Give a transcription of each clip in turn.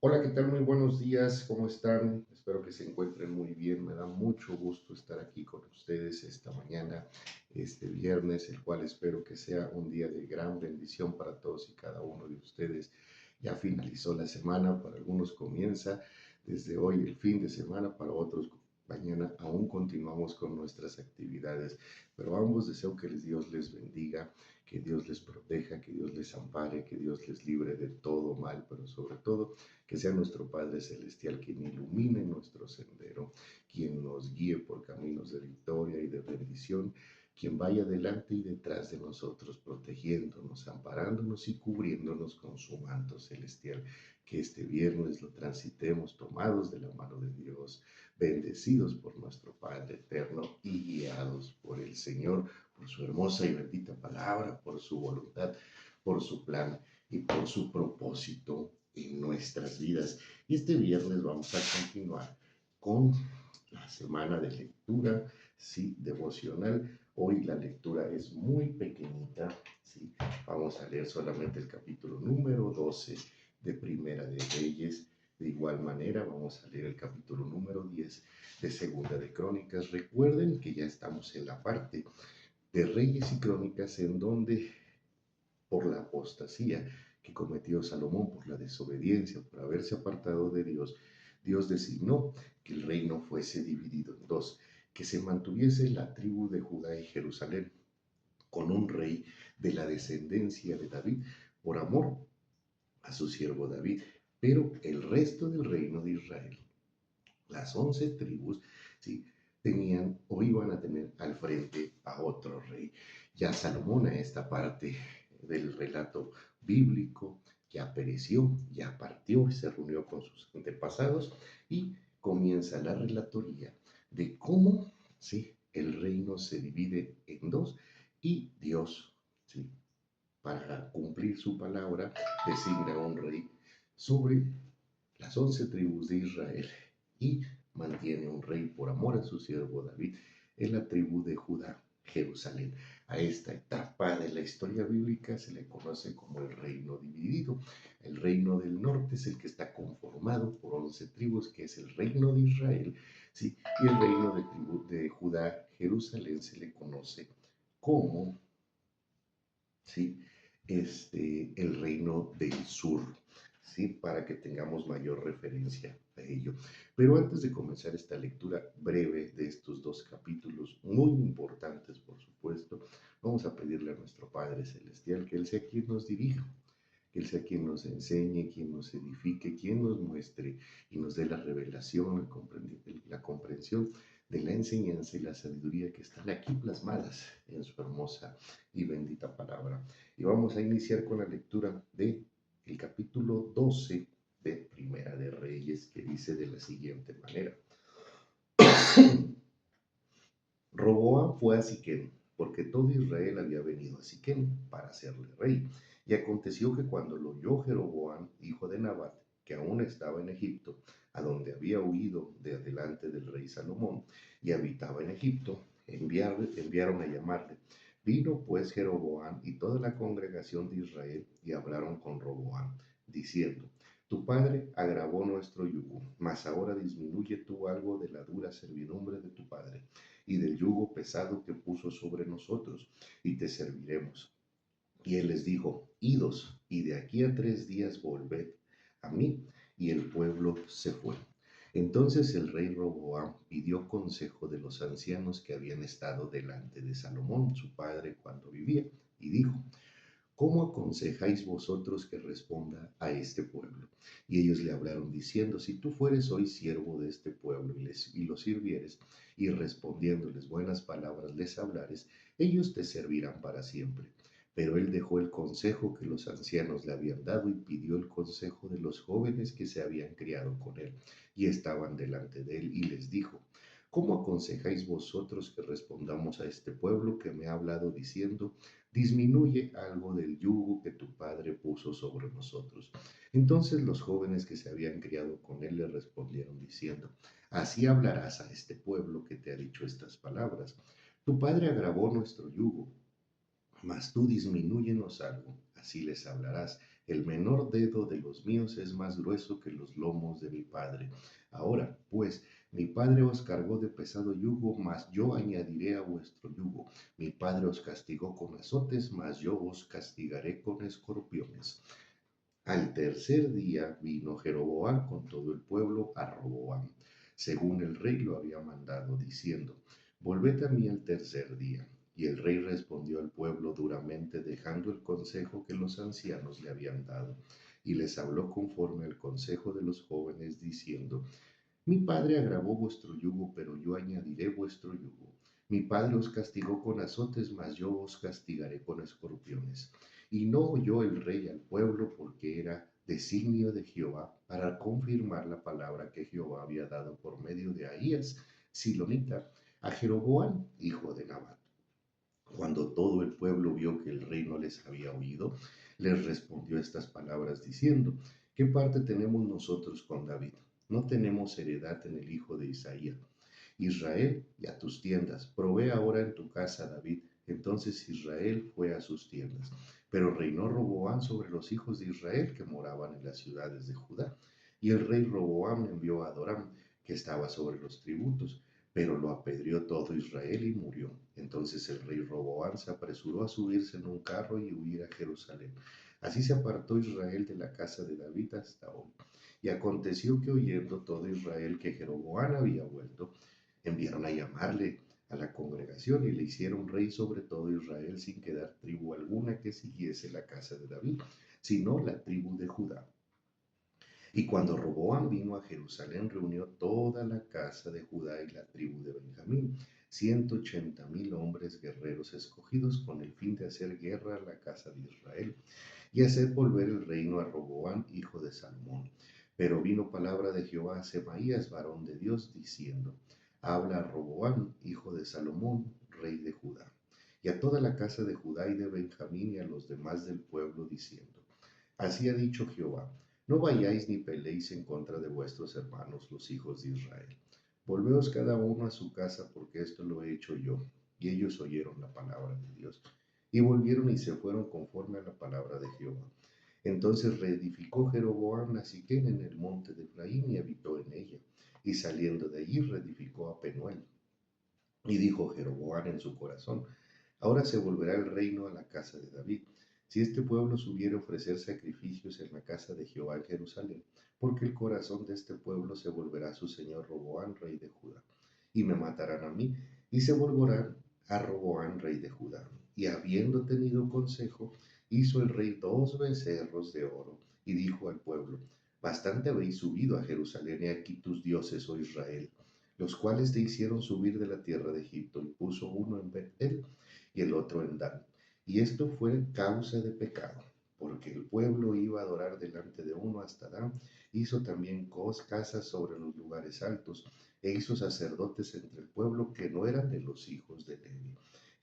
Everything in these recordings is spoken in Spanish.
Hola, ¿qué tal? Muy buenos días, ¿cómo están? Espero que se encuentren muy bien. Me da mucho gusto estar aquí con ustedes esta mañana, este viernes, el cual espero que sea un día de gran bendición para todos y cada uno de ustedes. Ya finalizó la semana, para algunos comienza desde hoy el fin de semana, para otros mañana aún continuamos con nuestras actividades, pero ambos deseo que Dios les bendiga, que Dios les proteja, que Dios les ampare, que Dios les libre de todo mal, pero sobre todo que sea nuestro Padre Celestial quien ilumine nuestro sendero, quien nos guíe por caminos de victoria y de bendición, quien vaya delante y detrás de nosotros, protegiéndonos, amparándonos y cubriéndonos con su manto celestial. Que este viernes lo transitemos tomados de la mano de Dios, bendecidos por nuestro Padre eterno y guiados por el Señor, por su hermosa y bendita palabra, por su voluntad, por su plan y por su propósito en nuestras vidas. Y este viernes vamos a continuar con la semana de lectura, sí, devocional. Hoy la lectura es muy pequeñita, sí. Vamos a leer solamente el capítulo número 12 de Primera de Reyes. De igual manera, vamos a leer el capítulo número 10 de Segunda de Crónicas. Recuerden que ya estamos en la parte de Reyes y Crónicas en donde por la apostasía que cometió Salomón, por la desobediencia, por haberse apartado de Dios, Dios designó que el reino fuese dividido en dos, que se mantuviese la tribu de Judá y Jerusalén con un rey de la descendencia de David por amor a su siervo David, pero el resto del reino de Israel, las 11 tribus, ¿sí? Tenían o iban a tener al frente a otro rey. Ya Salomón, a esta parte del relato bíblico, ya pereció, ya partió, se reunió con sus antepasados y comienza la relatoría de cómo, ¿sí?, el reino se divide en dos y Dios, ¿sí?, para cumplir su palabra, designa a un rey sobre las 11 tribus de Israel y mantiene un rey por amor a su siervo David en la tribu de Judá, Jerusalén. A esta etapa de la historia bíblica se le conoce como el reino dividido. El reino del norte es el que está conformado por 11 tribus, que es el reino de Israel, ¿sí? Y el reino de Judá, Jerusalén, se le conoce como, ¿sí?, el reino del sur, ¿sí?, para que tengamos mayor referencia a ello. Pero antes de comenzar esta lectura breve de estos dos capítulos, muy importantes por supuesto, vamos a pedirle a nuestro Padre Celestial que Él sea quien nos dirija, que Él sea quien nos enseñe, quien nos edifique, quien nos muestre y nos dé la revelación, la comprensión de la enseñanza y la sabiduría que están aquí plasmadas en su hermosa y bendita palabra. Y vamos a iniciar con la lectura de el capítulo 12 de Primera de Reyes, que dice de la siguiente manera. Roboam fue a Siquem, porque todo Israel había venido a Siquem para hacerle rey. Y aconteció que cuando lo oyó Jeroboam, hijo de Nabat, que aún estaba en Egipto, a donde había huido de delante del rey Salomón, y habitaba en Egipto, enviaron a llamarle. Vino pues Jeroboam y toda la congregación de Israel y hablaron con Roboam, diciendo, tu padre agravó nuestro yugo, mas ahora disminuye tú algo de la dura servidumbre de tu padre y del yugo pesado que puso sobre nosotros, y te serviremos. Y él les dijo, idos, y de aquí a 3 días volved a mí. Y el pueblo se fue. Entonces el rey Roboam pidió consejo de los ancianos que habían estado delante de Salomón, su padre, cuando vivía, y dijo, ¿cómo aconsejáis vosotros que responda a este pueblo? Y ellos le hablaron diciendo, si tú fueres hoy siervo de este pueblo y los sirvieres, y respondiéndoles buenas palabras les hablares, ellos te servirán para siempre. Pero él dejó el consejo que los ancianos le habían dado y pidió el consejo de los jóvenes que se habían criado con él y estaban delante de él, y les dijo, ¿cómo aconsejáis vosotros que respondamos a este pueblo que me ha hablado diciendo, disminuye algo del yugo que tu padre puso sobre nosotros? Entonces los jóvenes que se habían criado con él le respondieron diciendo, así hablarás a este pueblo que te ha dicho estas palabras. Tu padre agravó nuestro yugo, mas tú disminúyenos algo, así les hablarás. El menor dedo de los míos es más grueso que los lomos de mi padre. Ahora, pues, mi padre os cargó de pesado yugo, mas yo añadiré a vuestro yugo. Mi padre os castigó con azotes, mas yo os castigaré con escorpiones. Al tercer día vino Jeroboam con todo el pueblo a Roboam, según el rey lo había mandado, diciendo, volved a mí al tercer día. Y el rey respondió al pueblo duramente, dejando el consejo que los ancianos le habían dado. Y les habló conforme al consejo de los jóvenes, diciendo, mi padre agravó vuestro yugo, pero yo añadiré vuestro yugo. Mi padre os castigó con azotes, mas yo os castigaré con escorpiones. Y no oyó el rey al pueblo, porque era designio de Jehová para confirmar la palabra que Jehová había dado por medio de Ahías, Silonita, a Jeroboam, hijo de Nabat. Cuando todo el pueblo vio que el rey no les había oído, les respondió estas palabras diciendo, ¿qué parte tenemos nosotros con David? No tenemos heredad en el hijo de Isaías. Israel, y a tus tiendas, provee ahora en tu casa David. Entonces Israel fue a sus tiendas. Pero reinó Roboam sobre los hijos de Israel que moraban en las ciudades de Judá. Y el rey Roboam envió a Adoram, que estaba sobre los tributos, pero lo apedreó todo Israel y murió. Entonces el rey Roboam se apresuró a subirse en un carro y huir a Jerusalén. Así se apartó Israel de la casa de David hasta hoy. Y aconteció que oyendo todo Israel que Jeroboam había vuelto, enviaron a llamarle a la congregación y le hicieron rey sobre todo Israel sin quedar tribu alguna que siguiese la casa de David, sino la tribu de Judá. Y cuando Roboam vino a Jerusalén, reunió toda la casa de Judá y la tribu de Benjamín, 180,000 hombres guerreros escogidos con el fin de hacer guerra a la casa de Israel y hacer volver el reino a Roboam, hijo de Salomón. Pero vino palabra de Jehová a Semaías, varón de Dios, diciendo, habla a Roboam, hijo de Salomón, rey de Judá, y a toda la casa de Judá y de Benjamín y a los demás del pueblo, diciendo, así ha dicho Jehová, no vayáis ni peleéis en contra de vuestros hermanos, los hijos de Israel. Volveos cada uno a su casa, porque esto lo he hecho yo. Y ellos oyeron la palabra de Dios, y volvieron y se fueron conforme a la palabra de Jehová. Entonces reedificó Jeroboam a Siquén en el monte de Efraín y habitó en ella. Y saliendo de allí reedificó a Penuel. Y dijo Jeroboam en su corazón, ahora se volverá el reino a la casa de David, si este pueblo subiera a ofrecer sacrificios en la casa de Jehová en Jerusalén, porque el corazón de este pueblo se volverá a su señor Roboam, rey de Judá, y me matarán a mí, y se volverán a Roboam, rey de Judá. Y habiendo tenido consejo, hizo el rey 2 becerros de oro, y dijo al pueblo, bastante habéis subido a Jerusalén, y aquí tus dioses, oh Israel, los cuales te hicieron subir de la tierra de Egipto, y puso uno en Betel y el otro en Dan. Y esto fue causa de pecado, porque el pueblo iba a adorar delante de uno hasta Dan. Hizo también casas sobre los lugares altos, e hizo sacerdotes entre el pueblo que no eran de los hijos de Levi.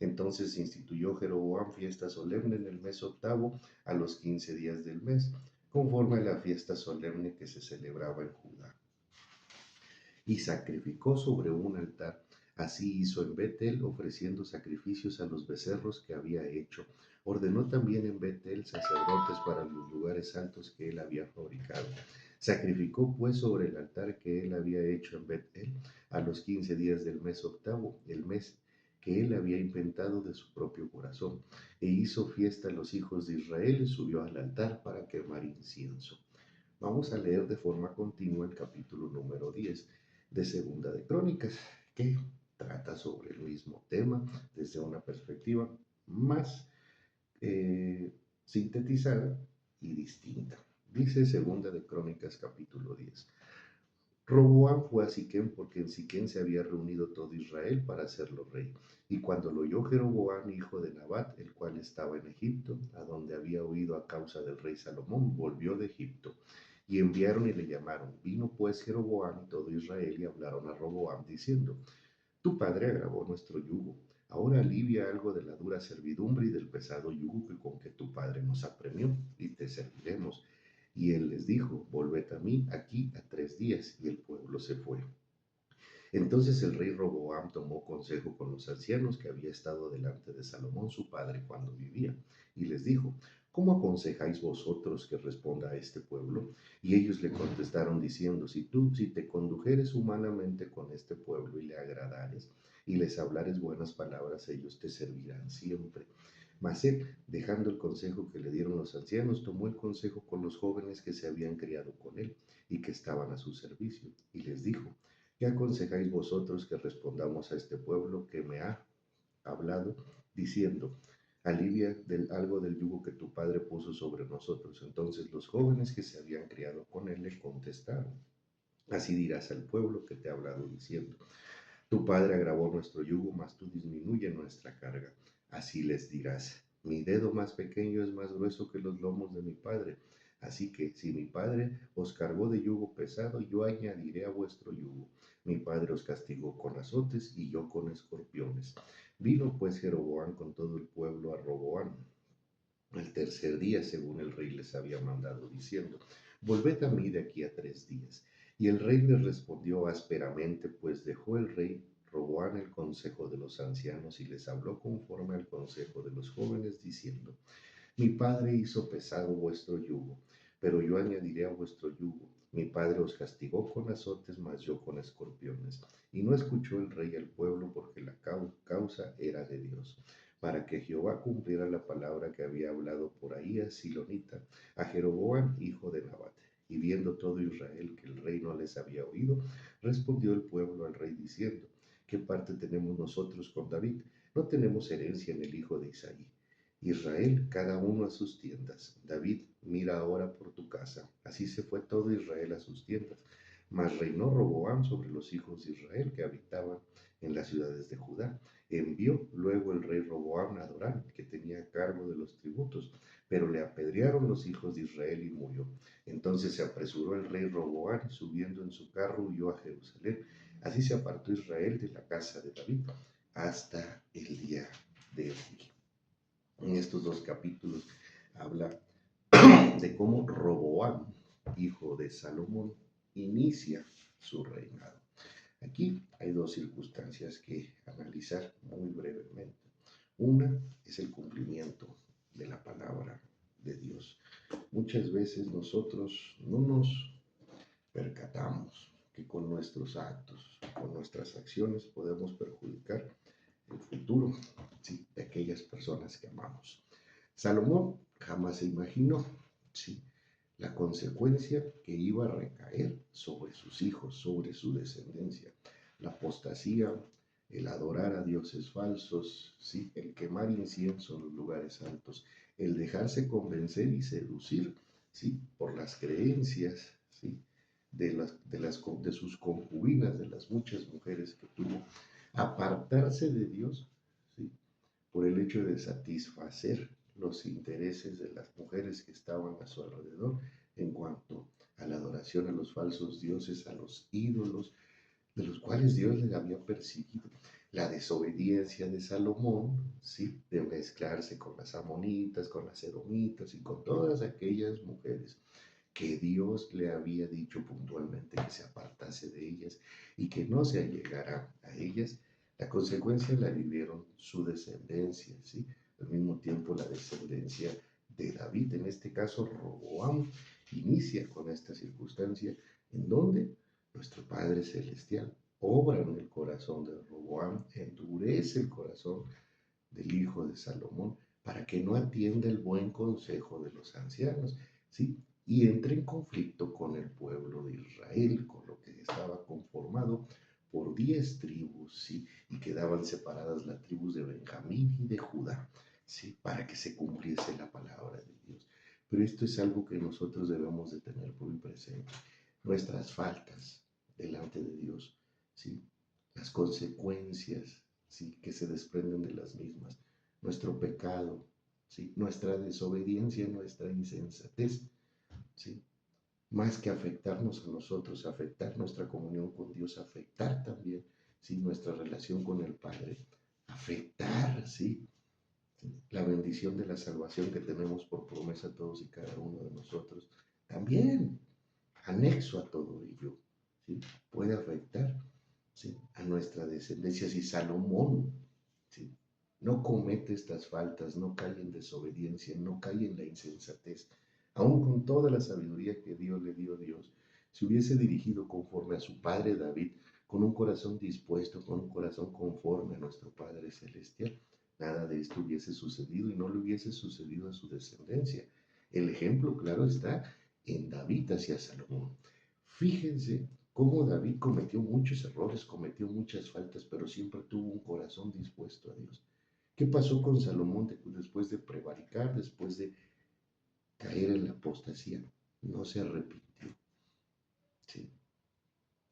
Entonces instituyó Jeroboam fiesta solemne en el mes octavo, a los 15 días del mes, conforme a la fiesta solemne que se celebraba en Judá, y sacrificó sobre un altar. Así hizo en Betel, ofreciendo sacrificios a los becerros que había hecho. Ordenó también en Betel sacerdotes para los lugares altos que él había fabricado. Sacrificó pues sobre el altar que él había hecho en Betel a los 15 días del mes octavo, el mes que él había inventado de su propio corazón, e hizo fiesta a los hijos de Israel y subió al altar para quemar incienso. Vamos a leer de forma continua el capítulo número 10 de Segunda de Crónicas, que trata sobre el mismo tema desde una perspectiva más sintetizada y distinta. Dice Segunda de Crónicas capítulo 10. Roboam fue a Siquem porque en Siquem se había reunido todo Israel para hacerlo rey. Y cuando lo oyó Jeroboam, hijo de Nabat, el cual estaba en Egipto, a donde había huido a causa del rey Salomón, volvió de Egipto. Y enviaron y le llamaron. Vino pues Jeroboam y todo Israel y hablaron a Roboam diciendo, tu padre agravó nuestro yugo. Ahora alivia algo de la dura servidumbre y del pesado yugo con que tu padre nos apremió, y te serviremos. Y él les dijo, volved a mí aquí a 3 días. Y el pueblo se fue. Entonces el rey Roboam tomó consejo con los ancianos que había estado delante de Salomón su padre cuando vivía, y les dijo, ¿cómo aconsejáis vosotros que responda a este pueblo? Y ellos le contestaron diciendo, si te condujeres humanamente con este pueblo y le agradares y les hablares buenas palabras, ellos te servirán siempre. Mas él, dejando el consejo que le dieron los ancianos, tomó el consejo con los jóvenes que se habían criado con él y que estaban a su servicio, y les dijo, ¿qué aconsejáis vosotros que respondamos a este pueblo que me ha hablado, diciendo, alivia algo del yugo que tu padre puso sobre nosotros? Entonces los jóvenes que se habían criado con él le contestaron, así dirás al pueblo que te ha hablado diciendo, tu padre agravó nuestro yugo, mas tú disminuye nuestra carga. Así les dirás, mi dedo más pequeño es más grueso que los lomos de mi padre. Así que si mi padre os cargó de yugo pesado, yo añadiré a vuestro yugo. Mi padre os castigó con azotes y yo con escorpiones. Vino pues Jeroboam con todo el pueblo a Roboam al tercer día, según el rey les había mandado, diciendo, volved a mí de aquí a 3 días. Y el rey les respondió ásperamente, pues dejó el rey Roboam el consejo de los ancianos y les habló conforme al consejo de los jóvenes, diciendo, mi padre hizo pesado vuestro yugo, pero yo añadiré a vuestro yugo. Mi padre os castigó con azotes, mas yo con escorpiones. Y no escuchó el rey al pueblo, porque la causa era de Dios, para que Jehová cumpliera la palabra que había hablado por Ahías Silonita a Jeroboam, hijo de Nabat. Y viendo todo Israel que el rey no les había oído, respondió el pueblo al rey diciendo, ¿qué parte tenemos nosotros con David? No tenemos herencia en el hijo de Isaí. Israel, cada uno a sus tiendas. David, mira ahora por tu casa. Así se fue todo Israel a sus tiendas. Mas reinó Roboam sobre los hijos de Israel que habitaban en las ciudades de Judá. Envió luego el rey Roboam a Adorán, que tenía cargo de los tributos, pero le apedrearon los hijos de Israel y murió. Entonces se apresuró el rey Roboam y subiendo en su carro huyó a Jerusalén. Así se apartó Israel de la casa de David hasta el día de hoy. En estos 2 capítulos habla de cómo Roboam, hijo de Salomón, inicia su reinado. Aquí hay 2 circunstancias que analizar muy brevemente. Una es el cumplimiento de la palabra de Dios. Muchas veces nosotros no nos percatamos que con nuestros actos, con nuestras acciones podemos perjudicar el futuro, ¿sí?, de aquellas personas que amamos. Salomón jamás se imaginó, ¿sí?, la consecuencia que iba a recaer sobre sus hijos, sobre su descendencia, la apostasía, el adorar a dioses falsos, ¿sí?, el quemar incienso en los lugares altos, el dejarse convencer y seducir, ¿sí?, por las creencias, ¿sí?, de sus concubinas, de las muchas mujeres que tuvo, apartarse de Dios, ¿sí?, por el hecho de satisfacer los intereses de las mujeres que estaban a su alrededor en cuanto a la adoración a los falsos dioses, a los ídolos, de los cuales Dios les había perseguido. La desobediencia de Salomón, ¿sí?, de mezclarse con las amonitas, con las edomitas y con todas aquellas mujeres que Dios le había dicho puntualmente que se apartase de ellas y que no se allegara a ellas. La consecuencia la vivieron su descendencia, ¿sí? Al mismo tiempo la descendencia de David, en este caso Roboam, inicia con esta circunstancia en donde nuestro Padre Celestial obra en el corazón de Roboam, endurece el corazón del hijo de Salomón para que no atienda el buen consejo de los ancianos, ¿sí?, y entra en conflicto con el pueblo de Israel, con lo que estaba conformado por 10 tribus, ¿sí?, y quedaban separadas las tribus de Benjamín y de Judá, ¿sí?, para que se cumpliese la palabra de Dios. Pero esto es algo que nosotros debemos de tener muy presente. Nuestras faltas delante de Dios, ¿sí?, las consecuencias, ¿sí?, que se desprenden de las mismas, nuestro pecado, ¿sí?, nuestra desobediencia, nuestra insensatez, ¿sí?, más que afectarnos a nosotros, afectar nuestra comunión con Dios, afectar también, ¿sí?, nuestra relación con el Padre, afectar, ¿sí?, la bendición de la salvación que tenemos por promesa a todos y cada uno de nosotros, también anexo a todo ello, ¿sí?, puede afectar, ¿sí?, a nuestra descendencia. Si Salomón, ¿sí?, no comete estas faltas, no cae en desobediencia, no cae en la insensatez, aun con toda la sabiduría que Dios le dio a Dios, se hubiese dirigido conforme a su padre David, con un corazón dispuesto, con un corazón conforme a nuestro Padre Celestial, nada de esto hubiese sucedido y no le hubiese sucedido a su descendencia. El ejemplo claro está en David hacia Salomón. Fíjense cómo David cometió muchos errores, cometió muchas faltas, pero siempre tuvo un corazón dispuesto a Dios. ¿Qué pasó con Salomón después de prevaricar, después de caer en la apostasía? No se arrepintió. ¿Sí?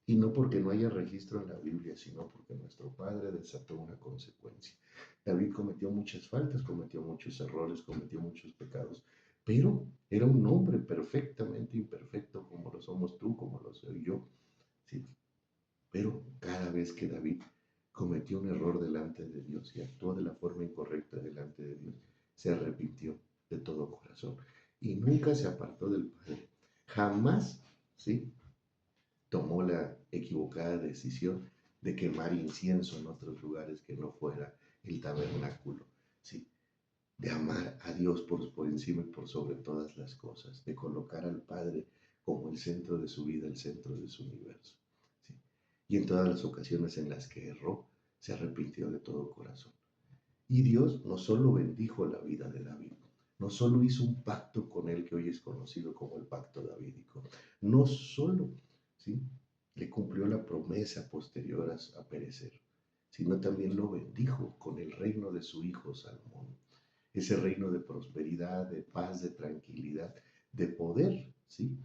Y no porque no haya registro en la Biblia, sino porque nuestro Padre desató una consecuencia. David cometió muchas faltas, cometió muchos errores, cometió muchos pecados, pero era un hombre perfectamente imperfecto, como lo somos tú, como lo soy yo. ¿Sí? Pero cada vez que David cometió un error delante de Dios y actuó de la forma incorrecta delante de Dios, se arrepintió de todo corazón y nunca se apartó del Padre. Jamás, ¿sí?, tomó la equivocada decisión de quemar incienso en otros lugares que no fuera el tabernáculo, ¿sí?, de amar a Dios por encima y por sobre todas las cosas, de colocar al Padre como el centro de su vida, el centro de su universo. ¿Sí? Y en todas las ocasiones en las que erró, se arrepintió de todo corazón. Y Dios no solo bendijo la vida de David, no solo hizo un pacto con él que hoy es conocido como el pacto davídico, no solo, ¿sí?, le cumplió la promesa posterior a perecer, sino también lo bendijo con el reino de su hijo Salomón, ese reino de prosperidad, de paz, de tranquilidad, de poder, ¿sí?,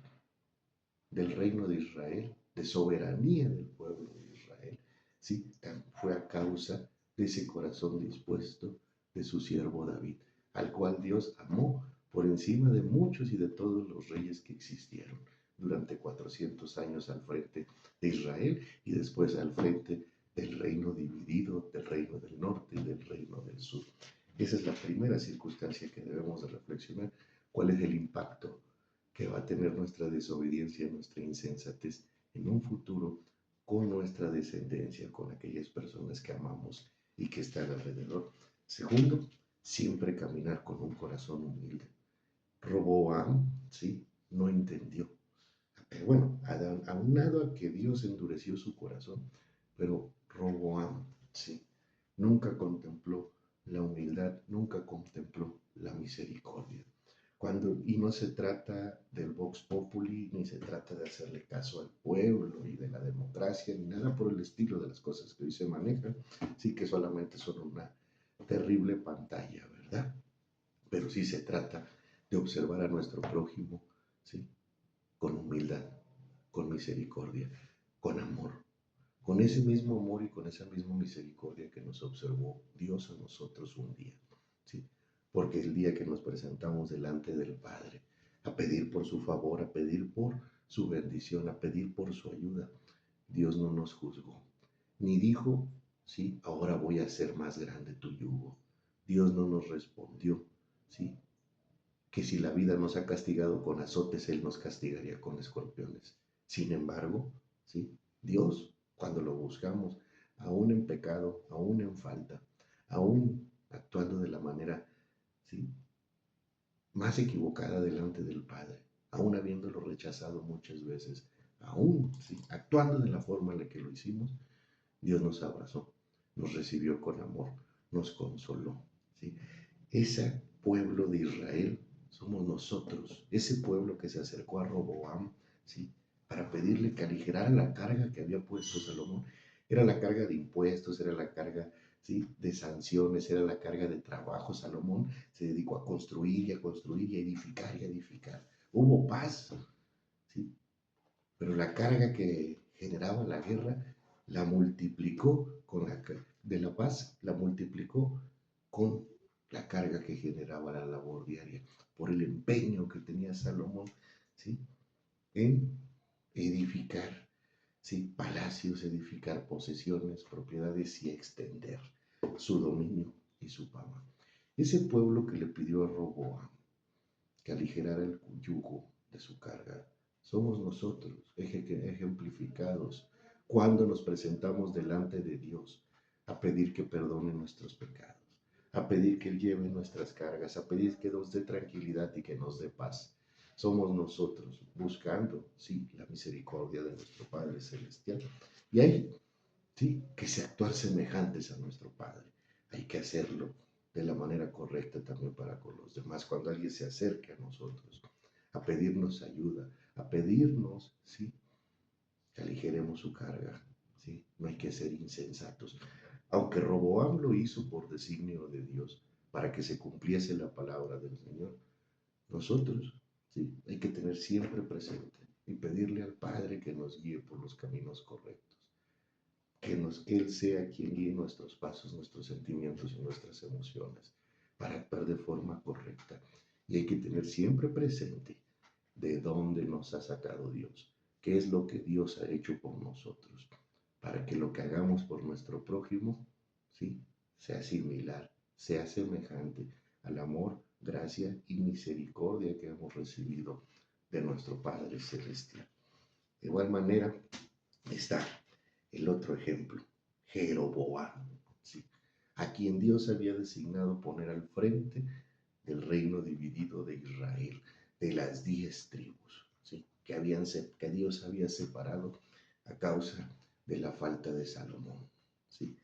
del reino de Israel, de soberanía del pueblo de Israel, ¿sí?, fue a causa de ese corazón dispuesto de su siervo David, al cual Dios amó por encima de muchos y de todos los reyes que existieron durante 400 años al frente de Israel y después al frente del reino dividido, del reino del norte y del reino del sur. Esa es la primera circunstancia que debemos de reflexionar. ¿Cuál es el impacto que va a tener nuestra desobediencia, nuestra insensatez en un futuro con nuestra descendencia, con aquellas personas que amamos y que están alrededor? Segundo, siempre caminar con un corazón humilde. Roboam, ¿sí?, no entendió. Pero bueno, aunado a que Dios endureció su corazón, pero Roboam, ¿sí?, nunca contempló la humildad, nunca contempló la misericordia. Y no se trata del Vox Populi, ni se trata de hacerle caso al pueblo y de la democracia, ni nada por el estilo de las cosas que hoy se manejan, sí que solamente son una terrible pantalla, ¿verdad? Pero sí se trata de observar a nuestro prójimo, ¿sí?, con humildad, con misericordia, con amor, con ese mismo amor y con esa misma misericordia que nos observó Dios a nosotros un día, ¿sí? Porque el día que nos presentamos delante del Padre, a pedir por su favor, a pedir por su bendición, a pedir por su ayuda, Dios no nos juzgó, ni dijo, sí, ahora voy a hacer más grande tu yugo. Dios no nos respondió, sí, que si la vida nos ha castigado con azotes, Él nos castigaría con escorpiones. Sin embargo, ¿sí?, Dios, cuando lo buscamos, aún en pecado, aún en falta, aún actuando de la manera, ¿sí?, más equivocada delante del Padre, aún habiéndolo rechazado muchas veces, aún, ¿sí?, actuando de la forma en la que lo hicimos, Dios nos abrazó, nos recibió con amor, nos consoló, ¿sí? Ese pueblo de Israel somos nosotros, ese pueblo que se acercó a Roboam, ¿sí?, para pedirle que aligerara la carga que había puesto Salomón. Era la carga de impuestos, era la carga, ¿sí?, de sanciones, era la carga de trabajo. Salomón se dedicó a construir y a construir y a edificar y a edificar. Hubo paz, ¿sí?, pero la carga que generaba la guerra la multiplicó de la paz, la multiplicó con la carga que generaba la labor diaria, por el empeño que tenía Salomón, ¿sí?, en edificar, ¿sí?, palacios, edificar posesiones, propiedades y extender su dominio y su fama. Ese pueblo que le pidió a Roboam que aligerara el yugo de su carga, somos nosotros, ejemplificados, cuando nos presentamos delante de Dios a pedir que perdone nuestros pecados, a pedir que Él lleve nuestras cargas, a pedir que nos dé tranquilidad y que nos dé paz. Somos nosotros buscando, sí, la misericordia de nuestro Padre Celestial. Y hay, sí, que se actuar semejantes a nuestro Padre. Hay que hacerlo de la manera correcta también para con los demás. Cuando alguien se acerque a nosotros, a pedirnos ayuda, a pedirnos, sí, que aligeremos su carga, sí. No hay que ser insensatos. Aunque Roboam lo hizo por designio de Dios, para que se cumpliese la palabra del Señor, nosotros, sí, hay que tener siempre presente y pedirle al Padre que nos guíe por los caminos correctos, que Él sea quien guíe nuestros pasos, nuestros sentimientos y nuestras emociones para actuar de forma correcta. Y hay que tener siempre presente de dónde nos ha sacado Dios, qué es lo que Dios ha hecho por nosotros, para que lo que hagamos por nuestro prójimo, sí, sea similar, sea semejante al amor, gracia y misericordia que hemos recibido de nuestro Padre Celestial. De igual manera está el otro ejemplo, Jeroboam, ¿sí? A quien Dios había designado poner al frente del reino dividido de Israel, de las 10 tribus, ¿sí? Que Dios había separado a causa de la falta de Salomón, ¿sí?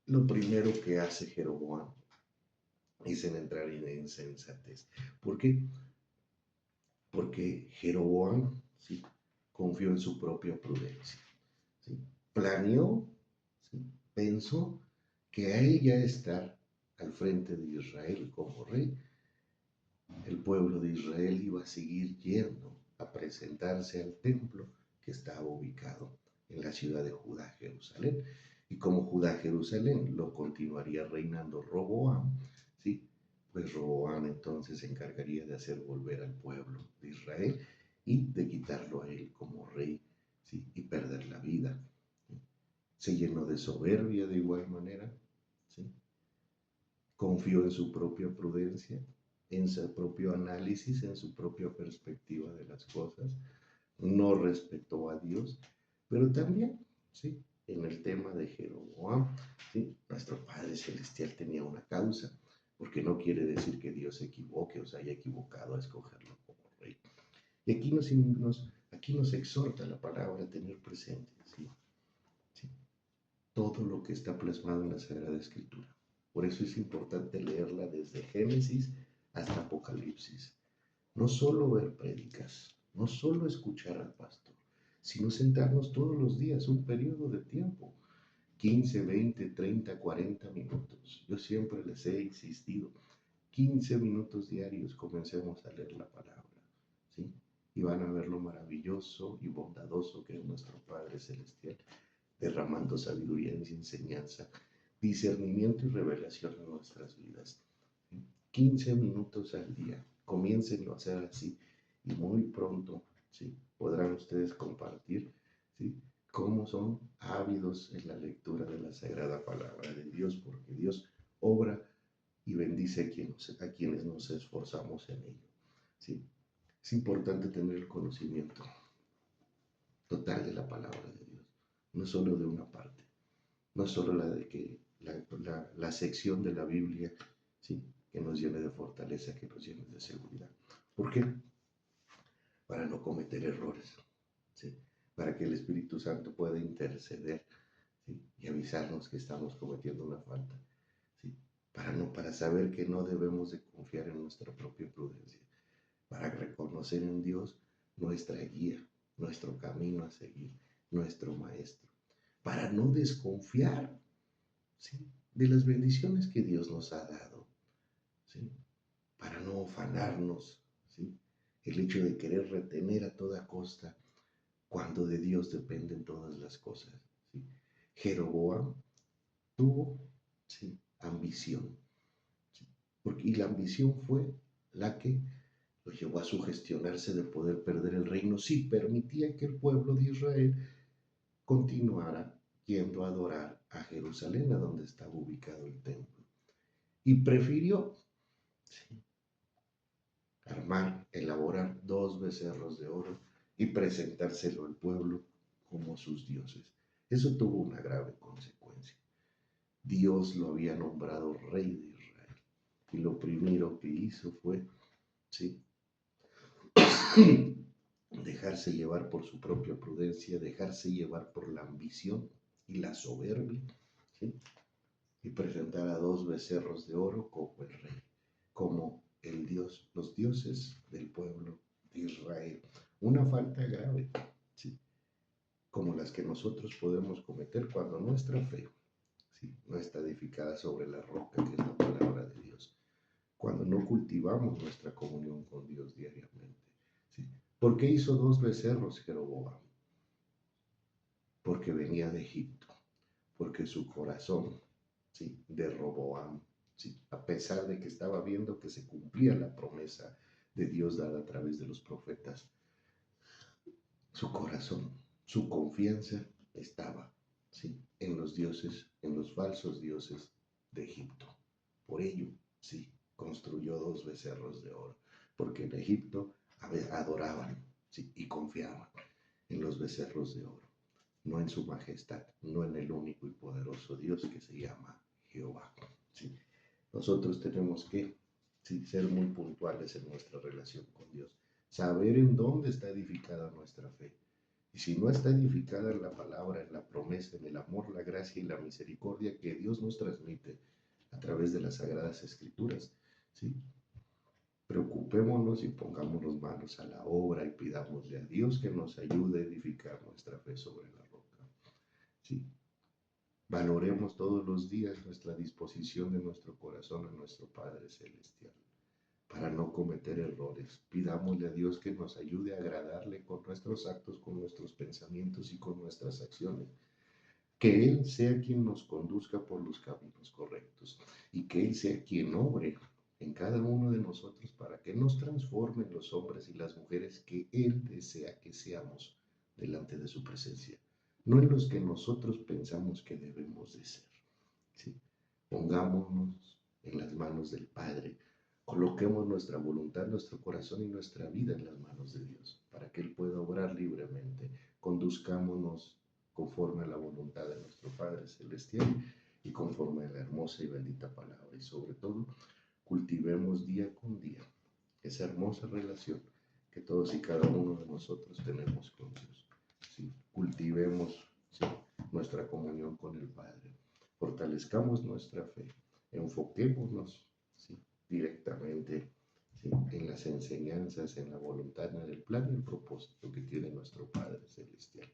Lo primero que hace Jeroboam es en entrar en insensatez. ¿Por qué? Porque Jeroboam, ¿sí?, confió en su propia prudencia, ¿sí? Planeó, ¿sí?, pensó que a ella estar al frente de Israel como rey, el pueblo de Israel iba a seguir yendo a presentarse al templo que estaba ubicado en la ciudad de Judá, Jerusalén. Y como Judá, Jerusalén, lo continuaría reinando Roboam, ¿sí? Pues Roboam entonces se encargaría de hacer volver al pueblo de Israel y de quitarlo a él como rey, ¿sí?, y perder la vida. ¿Sí? Se llenó de soberbia de igual manera, ¿sí? Confió en su propia prudencia, en su propio análisis, en su propia perspectiva de las cosas, no respetó a Dios, pero también, ¿sí?, en el tema de Jeroboam, ¿sí?, nuestro Padre Celestial tenía una causa, porque no quiere decir que Dios se equivoque o se haya equivocado a escogerlo como rey. Y aquí nos exhorta la palabra a tener presente, ¿sí?, ¿sí?, todo lo que está plasmado en la Sagrada Escritura. Por eso es importante leerla desde Génesis hasta Apocalipsis. No solo ver prédicas, no solo escuchar al pastor, sino sentarnos todos los días, un periodo de tiempo, 15, 20, 30, 40 minutos. Yo siempre les he insistido, 15 minutos diarios comencemos a leer la palabra, ¿sí? Y van a ver lo maravilloso y bondadoso que es nuestro Padre Celestial, derramando sabiduría y enseñanza, discernimiento y revelación en nuestras vidas. 15 minutos al día, comiéncenlo a hacer así y muy pronto, ¿sí?, podrán ustedes compartir, ¿sí?, cómo son ávidos en la lectura de la Sagrada Palabra de Dios, porque Dios obra y bendice a quienes nos esforzamos en ello, ¿sí? Es importante tener el conocimiento total de la palabra de Dios, no solo de una parte, no solo la de que la sección de la Biblia, ¿sí?, que nos llene de fortaleza, que nos llene de seguridad. ¿Por qué? Para no cometer errores, ¿sí?, para que el Espíritu Santo pueda interceder, ¿sí?, y avisarnos que estamos cometiendo una falta, ¿sí?, para saber que no debemos de confiar en nuestra propia prudencia, para reconocer en Dios nuestra guía, nuestro camino a seguir, nuestro maestro, para no desconfiar, ¿sí?, de las bendiciones que Dios nos ha dado, ¿sí?, para no afanarnos, ¿sí?, el hecho de querer retener a toda costa cuando de Dios dependen todas las cosas, ¿sí? Jeroboam tuvo, ¿sí?, ambición, ¿sí?, y la ambición fue la que lo llevó a sugestionarse de poder perder el reino si permitía que el pueblo de Israel continuara yendo a adorar a Jerusalén, a donde estaba ubicado el templo. Y prefirió, ¿sí?, elaborar 2 becerros de oro y presentárselo al pueblo como sus dioses. Eso tuvo una grave consecuencia. Dios lo había nombrado rey de Israel. Y lo primero que hizo fue, ¿sí? dejarse llevar por su propia prudencia, dejarse llevar por la ambición y la soberbia, ¿sí? Y presentar a dos becerros de oro como el rey, como el Dios, los dioses del pueblo de Israel. Una falta grave, ¿sí? Como las que nosotros podemos cometer cuando nuestra fe, ¿sí? no está edificada sobre la roca que es la palabra de Dios, cuando no cultivamos nuestra comunión con Dios diariamente. ¿Sí? ¿Por qué hizo dos becerros Jeroboam? Porque venía de Egipto, porque su corazón, ¿sí? de Roboam, ¿sí? a pesar de que estaba viendo que se cumplía la promesa de Dios dada a través de los profetas, su corazón, su confianza estaba, ¿sí? en los dioses, en los falsos dioses de Egipto. Por ello, sí, construyó dos becerros de oro, porque en Egipto adoraban, ¿sí? y confiaban en los becerros de oro, no en su majestad, no en el único y poderoso Dios que se llama Jehová. ¿Sí? Nosotros tenemos que, ¿sí? ser muy puntuales en nuestra relación con Dios, saber en dónde está edificada nuestra fe. Y si no está edificada en la palabra, en la promesa, en el amor, la gracia y la misericordia que Dios nos transmite a través de las Sagradas Escrituras, ¿sí? Preocupémonos y pongámonos manos a la obra y pidámosle a Dios que nos ayude a edificar nuestra fe sobre la roca. ¿Sí? Valoremos todos los días nuestra disposición de nuestro corazón a nuestro Padre Celestial para no cometer errores. Pidámosle a Dios que nos ayude a agradarle con nuestros actos, con nuestros pensamientos y con nuestras acciones. Que Él sea quien nos conduzca por los caminos correctos y que Él sea quien obre en cada uno de nosotros para que nos transformen los hombres y las mujeres que Él desea que seamos delante de su presencia, no en los que nosotros pensamos que debemos de ser. ¿Sí? Pongámonos en las manos del Padre, coloquemos nuestra voluntad, nuestro corazón y nuestra vida en las manos de Dios, para que Él pueda obrar libremente. Conduzcámonos conforme a la voluntad de nuestro Padre Celestial y conforme a la hermosa y bendita palabra. Y sobre todo, cultivemos día con día esa hermosa relación que todos y cada uno de nosotros tenemos con Dios. ¿Sí? Cultivemos, ¿sí? nuestra comunión con el Padre. Fortalezcamos nuestra fe. Enfoquémonos, ¿sí? directamente, ¿sí? en las enseñanzas, en la voluntad, en el plan y el propósito que tiene nuestro Padre Celestial.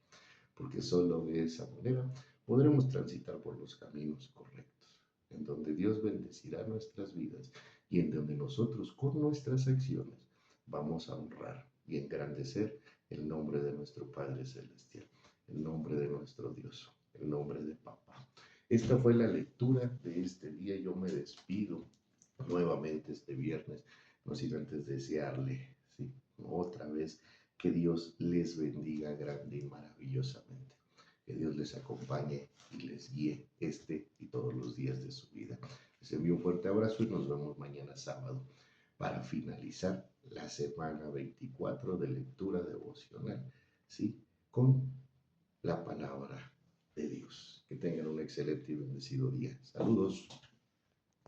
Porque solo de esa manera podremos transitar por los caminos correctos, en donde Dios bendecirá nuestras vidas y en donde nosotros con nuestras acciones vamos a honrar y engrandecer el nombre de nuestro Padre Celestial, el nombre de nuestro Dios, el nombre de Papá. Esta fue la lectura de este día. Yo me despido nuevamente este viernes, no sin antes desearle, ¿sí? otra vez, que Dios les bendiga grande y maravillosamente. Que Dios les acompañe y les guíe este y todos los días de su vida. Les envío un fuerte abrazo y nos vemos mañana sábado para finalizar la semana 24 de lectura devocional, ¿sí? Con la palabra de Dios. Que tengan un excelente y bendecido día. Saludos.